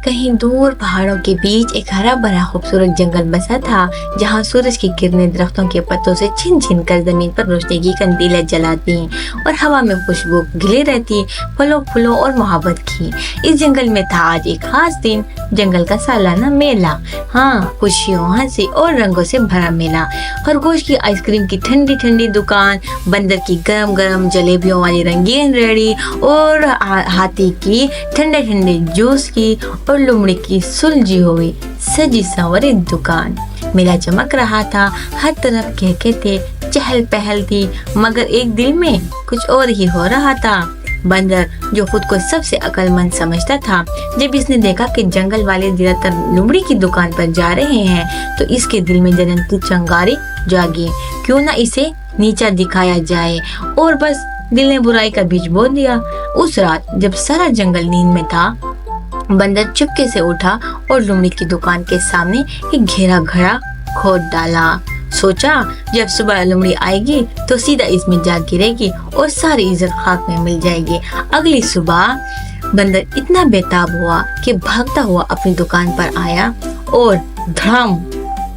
کہیں دور پہاڑوں کے بیچ ایک ہرا بھرا خوبصورت جنگل بسا تھا، جہاں سورج کی کرنیں درختوں کے پتوں سے چھن چھن کر زمین پر روشنی کی قندیلیں جلاتی اور ہوا میں خوشبو گھلی رہتی پھلوں پھولوں اور محبت کی۔ اس جنگل میں تھا آج ایک خاص دن، جنگل کا سالانہ میلہ۔ ہاں، خوشیوں، ہنسی اور رنگوں سے بھرا میلہ۔ خرگوش کی آئس کریم کی ٹھنڈی ٹھنڈی دکان، بندر کی گرم گرم جلیبیوں والی رنگین ریڑھی اور ہاتھی کی ٹھنڈے ٹھنڈے جوس کی اور لومڑی کی سلجھی ہوئی سجی سنوری دکان۔ میلہ چمک رہا تھا، ہر طرف کہکے تھے، چہل پہل تھی، مگر ایک دل میں کچھ اور ہی ہو رہا تھا۔ بندر، جو خود کو سب سے عقل مند سمجھتا تھا، جب اس نے دیکھا کہ جنگل والے زیادہ تر لومڑی کی دکان پر جا رہے ہیں تو اس کے دل میں جلن کی چنگاری جاگی۔ کیوں نہ اسے نیچا دکھایا جائے، اور بس دل نے برائی کا بیج بو دیا۔ اس رات جب سارا جنگل نیند میں تھا، بندر چپکے سے اٹھا اور لومڑی کی دکان کے سامنے ایک گہرا گھڑا کھود ڈالا۔ سوچا جب صبح لومڑی آئے گی تو سیدھا اس میں جا گرے گی اور ساری عزت خاک میں مل جائے گی۔ اگلی صبح بندر اتنا بےتاب ہوا کہ بھاگتا ہوا اپنی دکان پر آیا اور دھڑام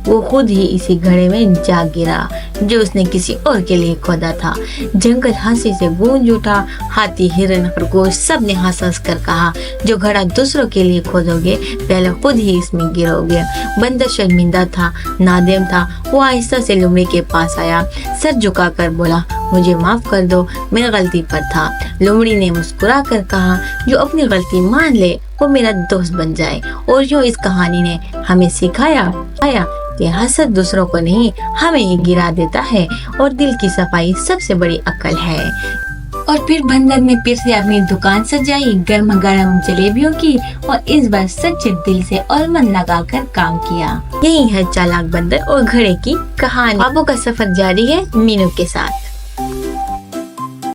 وہ خود ہی اسی گھڑے میں جا گرا جو اس نے کسی اور کے لیے کھودا تھا۔ جنگل ہنسی سے گونج اٹھا، ہاتھی، ہرن، خرگوش سب نے ہنس ہنس کر کہا، جو گھڑا دوسروں کے لیے کھودو گے پہلے خود ہی اس میں گرو گے۔ بندر شرمندہ تھا، نادم تھا، وہ آہستہ سے لومڑی کے پاس آیا، سر جھکا کر بولا، مجھے معاف کر دو، میں غلطی پر تھا۔ لومڑی نے مسکرا کر کہا، جو اپنی غلطی مان لے وہ میرا دوست بن جائے۔ اور یوں اس کہانی نے ہمیں سکھایا کہ حسد دوسروں کو نہیں، ہمیں ہی گرا دیتا ہے، اور دل کی صفائی سب سے بڑی عقل ہے۔ اور پھر بندر نے پھر سے اپنی دکان سجائی، گرم گرم جلیبیوں کی، اور اس بار سچے دل سے اور من لگا کر کام کیا۔ یہی ہے چالاک بندر اور گھڑے کی کہانی۔ خوابوں کا سفر جاری ہے مینو کے ساتھ۔